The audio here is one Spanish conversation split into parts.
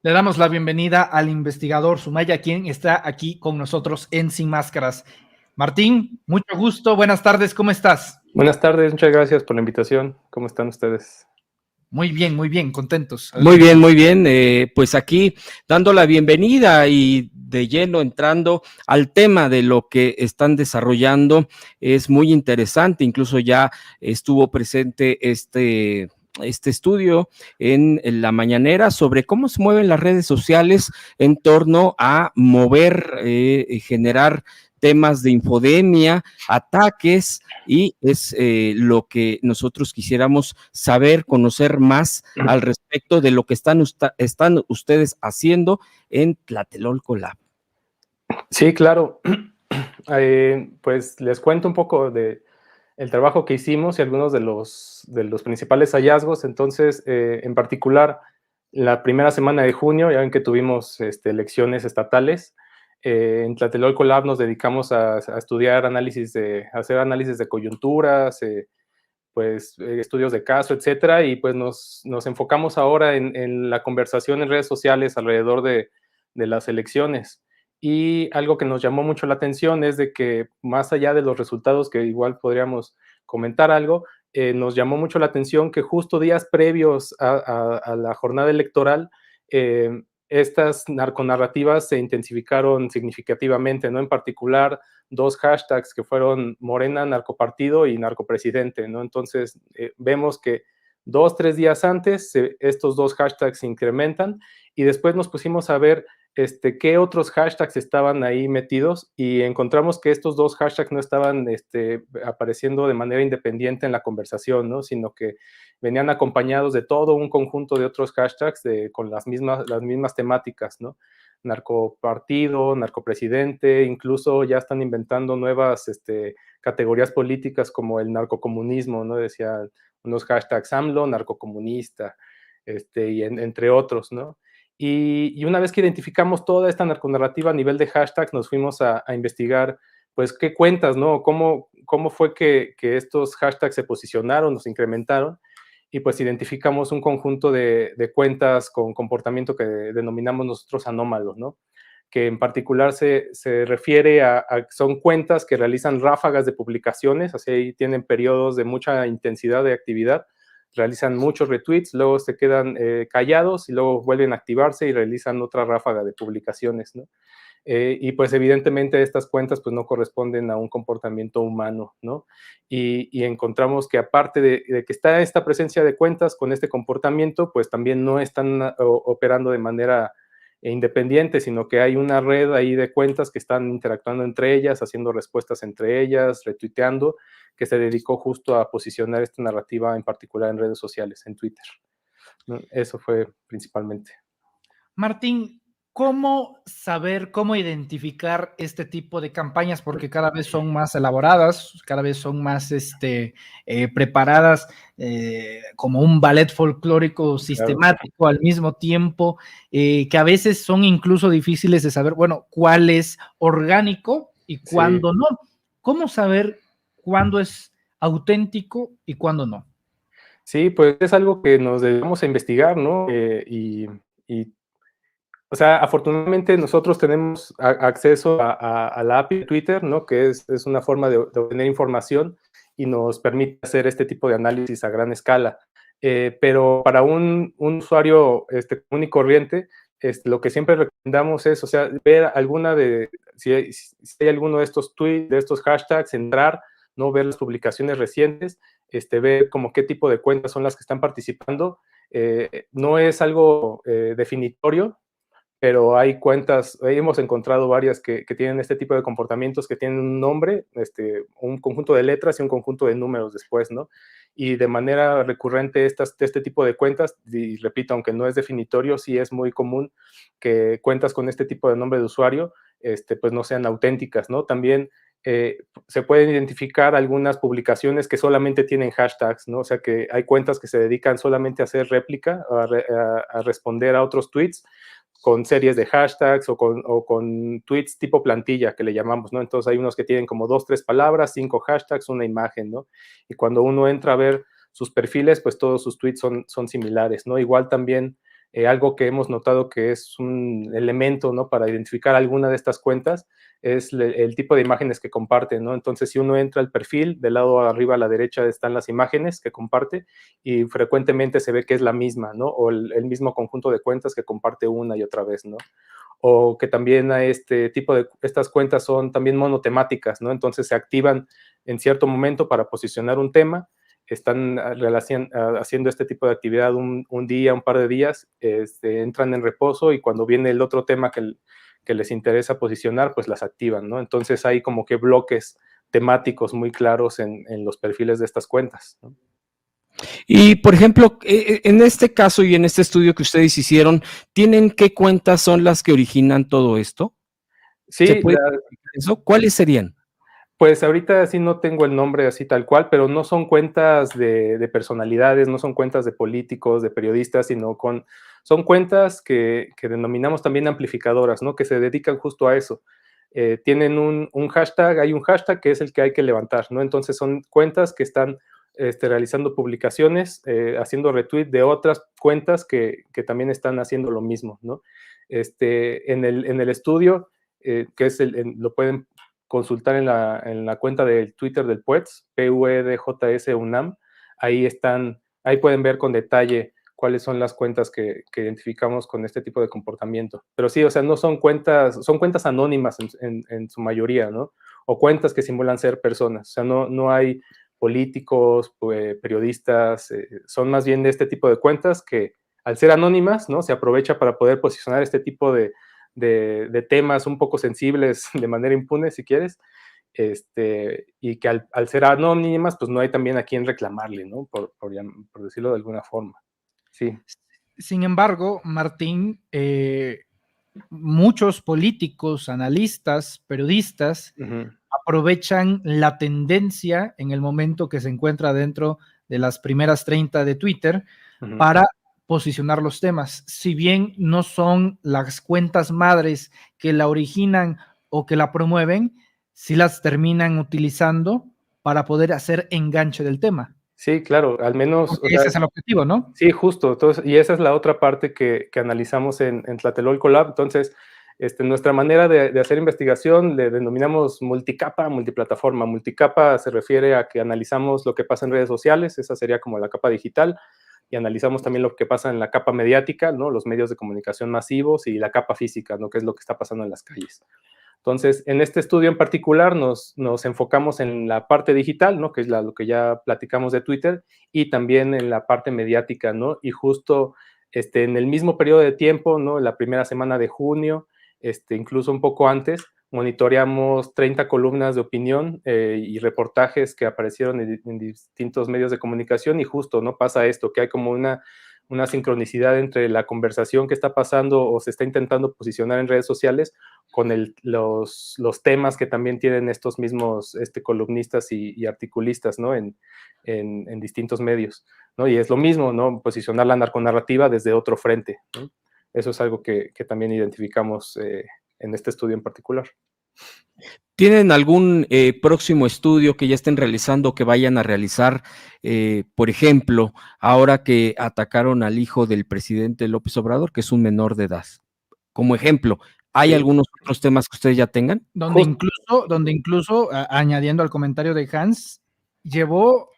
Le damos la bienvenida al investigador Sumaya, quien está aquí con nosotros en Sin Máscaras. Martín, mucho gusto, buenas tardes, ¿cómo estás? Buenas tardes, muchas gracias por la invitación. ¿Cómo están ustedes? Muy bien, contentos. Muy bien, pues aquí dando la bienvenida y de lleno entrando al tema de lo que están desarrollando. Es muy interesante, incluso ya estuvo presente este estudio en la mañanera sobre cómo se mueven las redes sociales en torno a mover, generar temas de infodemia, ataques, y es lo que nosotros quisiéramos saber, conocer más al respecto de lo que están ustedes haciendo en Tlatelolco Lab. Sí, claro. Pues les cuento un poco de el trabajo que hicimos y algunos de los principales hallazgos. Entonces, en particular, la primera semana de junio, ya ven que tuvimos elecciones estatales, en Tlatelolco Lab nos dedicamos a estudiar hacer análisis de coyunturas, estudios de caso, etcétera, y pues nos enfocamos ahora en la conversación en redes sociales alrededor de las elecciones. Y algo que nos llamó mucho la atención es de que más allá de los resultados, que igual podríamos comentar algo, nos llamó mucho la atención que justo días previos a la jornada electoral, estas narconarrativas se intensificaron significativamente, ¿no? En particular, dos hashtags que fueron Morena Narcopartido y Narcopresidente, ¿no? Entonces, vemos que 2, 3 días antes estos dos hashtags se incrementan y después nos pusimos a ver qué otros hashtags estaban ahí metidos y encontramos que estos dos hashtags no estaban apareciendo de manera independiente en la conversación, ¿no? Sino que venían acompañados de todo un conjunto de otros hashtags con las mismas temáticas, ¿no? Narcopartido, narcopresidente, incluso ya están inventando nuevas categorías políticas como el narcocomunismo, ¿no? Decía unos hashtags AMLO, narcocomunista, entre otros, ¿no? Y una vez que identificamos toda esta narconarrativa a nivel de hashtags, nos fuimos a investigar, pues, qué cuentas, ¿no? ¿Cómo fue que estos hashtags se posicionaron, nos incrementaron? Y pues identificamos un conjunto de cuentas con comportamiento que denominamos nosotros anómalos, ¿no? Que en particular se refiere son cuentas que realizan ráfagas de publicaciones, así tienen periodos de mucha intensidad de actividad, realizan muchos retweets, luego se quedan callados y luego vuelven a activarse y realizan otra ráfaga de publicaciones, ¿no? Y pues evidentemente estas cuentas pues no corresponden a un comportamiento humano, ¿no? Y encontramos que aparte de que está esta presencia de cuentas con este comportamiento, pues también no están operando de manera independiente, sino que hay una red ahí de cuentas que están interactuando entre ellas, haciendo respuestas entre ellas, retuiteando, que se dedicó justo a posicionar esta narrativa en particular en redes sociales, en Twitter, ¿no? Eso fue principalmente. Martín, ¿cómo saber, cómo identificar este tipo de campañas? Porque cada vez son más elaboradas, cada vez son más preparadas, como un ballet folclórico sistemático, claro, al mismo tiempo, que a veces son incluso difíciles de saber, bueno, cuál es orgánico y cuándo no. ¿Cómo saber cuándo es auténtico y cuándo no? Sí, pues es algo que nos dedicamos a investigar, ¿no? O sea, afortunadamente nosotros tenemos acceso a la API de Twitter, ¿no? Que es una forma de obtener información y nos permite hacer este tipo de análisis a gran escala. Pero para un usuario común y corriente, lo que siempre recomendamos es, o sea, ver si hay alguno de estos tweets, de estos hashtags, entrar, ¿no? Ver las publicaciones recientes, ver como qué tipo de cuentas son las que están participando. No es algo definitorio, pero hay cuentas, hemos encontrado varias que tienen este tipo de comportamientos, que tienen un nombre, un conjunto de letras y un conjunto de números después, ¿no? Y de manera recurrente este tipo de cuentas, y repito, aunque no es definitorio, sí es muy común que cuentas con este tipo de nombre de usuario, pues no sean auténticas, ¿no? También se pueden identificar algunas publicaciones que solamente tienen hashtags, ¿no? O sea que hay cuentas que se dedican solamente a hacer réplica, a responder a otros tweets, con series de hashtags o con tweets tipo plantilla que le llamamos, ¿no? Entonces hay unos que tienen como 2, 3 palabras, 5 hashtags, una imagen, ¿no? Y cuando uno entra a ver sus perfiles, pues todos sus tweets son similares, ¿no? Igual también algo que hemos notado que es un elemento, ¿no?, para identificar alguna de estas cuentas es el tipo de imágenes que comparte, ¿no? Entonces, si uno entra al perfil, del lado arriba a la derecha están las imágenes que comparte y frecuentemente se ve que es la misma, ¿no? O el mismo conjunto de cuentas que comparte una y otra vez, ¿no? O que también a estas cuentas son también monotemáticas, ¿no? Entonces se activan en cierto momento para posicionar un tema, están haciendo este tipo de actividad un día, un par de días, entran en reposo y cuando viene el otro tema que les interesa posicionar, pues las activan, ¿no? Entonces hay como que bloques temáticos muy claros en los perfiles de estas cuentas, ¿no? Y, por ejemplo, en este caso y en este estudio que ustedes hicieron, ¿tienen qué cuentas son las que originan todo esto? ¿Se Sí, puede explicar eso? ¿Cuáles serían? pues ahorita sí no tengo el nombre así tal cual, pero no son cuentas de personalidades, no son cuentas de políticos, de periodistas, sino son cuentas que denominamos también amplificadoras, ¿no? Que se dedican justo a eso. Tienen un hashtag, hay un hashtag que es el que hay que levantar, ¿no? Entonces son cuentas que están realizando publicaciones, haciendo retweet de otras cuentas que también están haciendo lo mismo, ¿no? En el estudio, que es lo pueden consultar en la cuenta del Twitter del PUEDS, PUEDJS UNAM, ahí pueden ver con detalle cuáles son las cuentas que identificamos con este tipo de comportamiento. Pero sí, o sea, no son cuentas anónimas en su mayoría, ¿no? O cuentas que simulan ser personas. O sea, no hay políticos, periodistas, son más bien de este tipo de cuentas que al ser anónimas, ¿no? Se aprovecha para poder posicionar este tipo de temas un poco sensibles de manera impune, si quieres, y que al ser anónimas, pues no hay también a quién reclamarle, ¿no? Por decirlo de alguna forma. Sí. Sin embargo, Martín, muchos políticos, analistas, periodistas aprovechan la tendencia en el momento que se encuentra dentro de las primeras 30 de Twitter para posicionar los temas. Si bien no son las cuentas madres que la originan o que la promueven, sí las terminan utilizando para poder hacer enganche del tema. Sí, claro, al menos, o sea, Ese es el objetivo, ¿no? sí, justo. Entonces, y esa es la otra parte que analizamos en Tlatelolco Lab. Entonces, nuestra manera de hacer investigación le denominamos multicapa, multiplataforma. Multicapa se refiere a que analizamos lo que pasa en redes sociales, esa sería como la capa digital, y analizamos también lo que pasa en la capa mediática, ¿no? Los medios de comunicación masivos, y la capa física, ¿no? Que es lo que está pasando en las calles. Entonces, en este estudio en particular nos enfocamos en la parte digital, ¿no? Que es lo que ya platicamos de Twitter, y también en la parte mediática, ¿no? Y justo en el mismo periodo de tiempo, ¿no? En la primera semana de junio, incluso un poco antes, monitoreamos 30 columnas de opinión y reportajes que aparecieron en distintos medios de comunicación, y justo, ¿no? Pasa esto, que hay como una sincronicidad entre la conversación que está pasando o se está intentando posicionar en redes sociales con los temas que también tienen estos mismos columnistas y articulistas, ¿no? En distintos medios, ¿no? Y es lo mismo, ¿no? Posicionar la narconarrativa desde otro frente, ¿no? Eso es algo que también identificamos en este estudio en particular. ¿Tienen algún próximo estudio que ya estén realizando, que vayan a realizar? Por ejemplo, ahora que atacaron al hijo del presidente López Obrador, que es un menor de edad. Como ejemplo, ¿hay algunos otros temas que ustedes ya tengan? Donde incluso añadiendo al comentario de Hans, llevó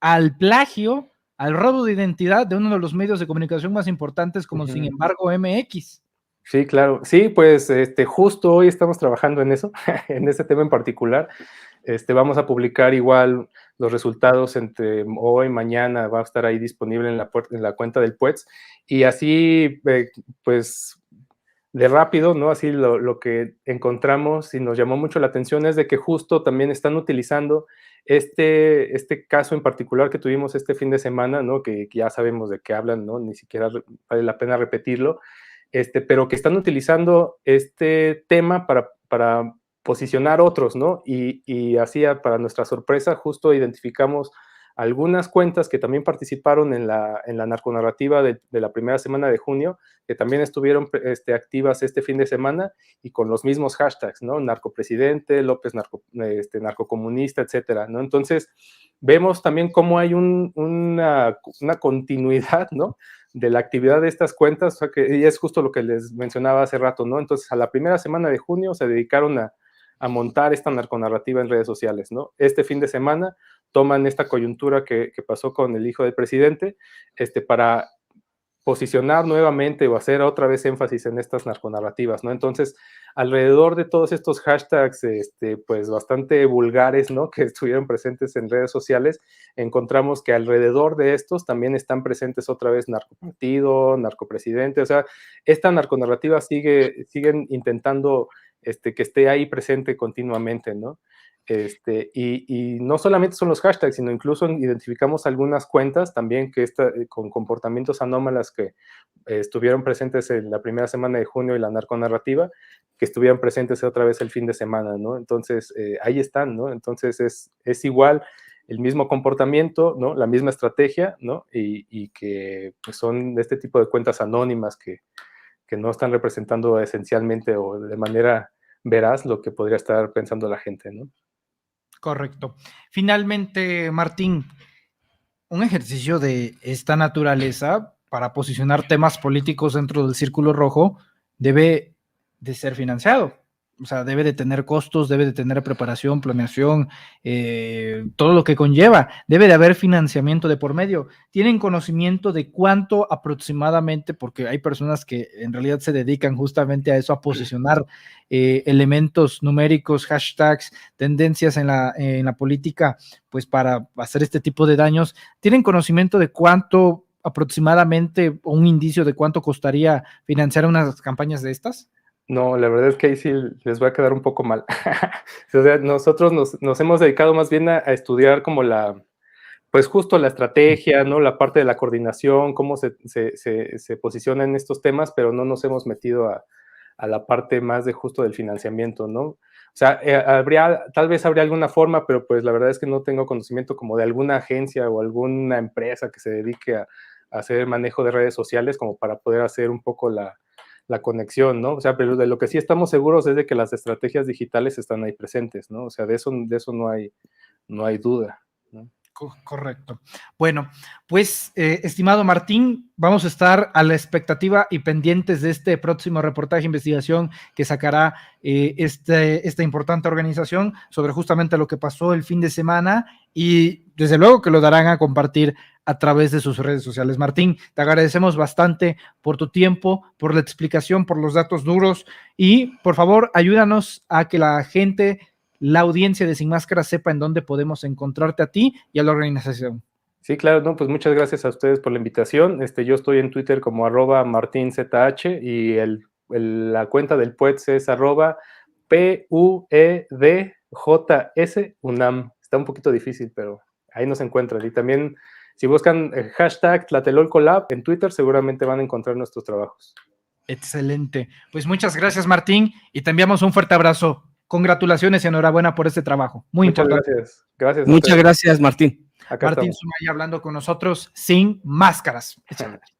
al plagio, al robo de identidad de uno de los medios de comunicación más importantes, como Sin embargo MX. Sí, claro. Sí, pues justo hoy estamos trabajando en eso, en ese tema en particular. Vamos a publicar igual los resultados entre hoy y mañana, va a estar ahí disponible en la cuenta del PUEDS, y así, pues, de rápido, ¿no? Así lo que encontramos y nos llamó mucho la atención es de que justo también están utilizando este caso en particular que tuvimos este fin de semana, ¿no? Que ya sabemos de qué hablan, ¿no? Ni siquiera vale la pena repetirlo, pero que están utilizando este tema para posicionar otros, ¿no? Y así, para nuestra sorpresa, justo identificamos algunas cuentas que también participaron en la narconarrativa de la primera semana de junio, que también estuvieron activas este fin de semana y con los mismos hashtags, ¿no? Narcopresidente, López narcocomunista, etcétera, ¿no? Entonces, vemos también cómo hay una continuidad, ¿no? de la actividad de estas cuentas, o sea que, y es justo lo que les mencionaba hace rato, ¿no? Entonces, a la primera semana de junio se dedicaron a montar esta narconarrativa en redes sociales, ¿no? Este fin de semana toman esta coyuntura que pasó con el hijo del presidente, para posicionar nuevamente o hacer otra vez énfasis en estas narconarrativas, ¿no? Entonces, alrededor de todos estos hashtags, pues bastante vulgares, ¿no? Que estuvieron presentes en redes sociales, encontramos que alrededor de estos también están presentes otra vez narcopartido, narcopresidente, o sea, esta narconarrativa siguen intentando que esté ahí presente continuamente, ¿no? Y no solamente son los hashtags, sino incluso identificamos algunas cuentas también que con comportamientos anómalos que estuvieron presentes en la primera semana de junio y la narconarrativa, que estuvieran presentes otra vez el fin de semana, ¿no? Entonces, ahí están, ¿no? Entonces, es igual el mismo comportamiento, ¿no? La misma estrategia, ¿no? Y que pues, son de este tipo de cuentas anónimas que no están representando esencialmente o de manera veraz lo que podría estar pensando la gente, ¿no? Correcto. Finalmente, Martín, un ejercicio de esta naturaleza para posicionar temas políticos dentro del círculo rojo debe de ser financiado. O sea, debe de tener costos, debe de tener preparación, planeación, todo lo que conlleva. Debe de haber financiamiento de por medio. ¿Tienen conocimiento de cuánto aproximadamente, porque hay personas que en realidad se dedican justamente a eso, a posicionar elementos numéricos, hashtags, tendencias en la política, pues para hacer este tipo de daños? ¿Tienen conocimiento de cuánto aproximadamente, o un indicio de cuánto costaría financiar unas campañas de estas? No, la verdad es que ahí sí les va a quedar un poco mal. O sea, nosotros nos hemos dedicado más bien a estudiar como pues justo la estrategia, ¿no? La parte de la coordinación, cómo se posiciona en estos temas, pero no nos hemos metido a la parte más de justo del financiamiento, ¿no? O sea, tal vez habría alguna forma, pero pues la verdad es que no tengo conocimiento como de alguna agencia o alguna empresa que se dedique a hacer manejo de redes sociales como para poder hacer un poco la conexión, ¿no? O sea, pero de lo que sí estamos seguros es de que las estrategias digitales están ahí presentes, ¿no? O sea, de eso no hay duda, ¿no? Correcto. Bueno, pues, estimado Martín, vamos a estar a la expectativa y pendientes de este próximo reportaje de investigación que sacará esta importante organización sobre justamente lo que pasó el fin de semana, y desde luego que lo darán a compartir a través de sus redes sociales. Martín, te agradecemos bastante por tu tiempo, por la explicación, por los datos duros, y por favor, ayúdanos a que la gente, la audiencia de Sin Máscaras, sepa en dónde podemos encontrarte a ti y a la organización. Sí, claro, no, pues muchas gracias a ustedes por la invitación. Yo estoy en Twitter como @martinzh y la cuenta del PUEDS es @PUEDJSUNAM. Está un poquito difícil, pero ahí nos encuentran. Y también, si buscan el hashtag Tlatelolcolab en Twitter, seguramente van a encontrar nuestros trabajos. Excelente. Pues muchas gracias, Martín, y te enviamos un fuerte abrazo. Congratulaciones y enhorabuena por este trabajo. Muy Muchas importante. gracias. Gracias. Muchas gracias, Martín. Acá Martín estamos. Sumaya hablando con nosotros Sin Máscaras. Excelente.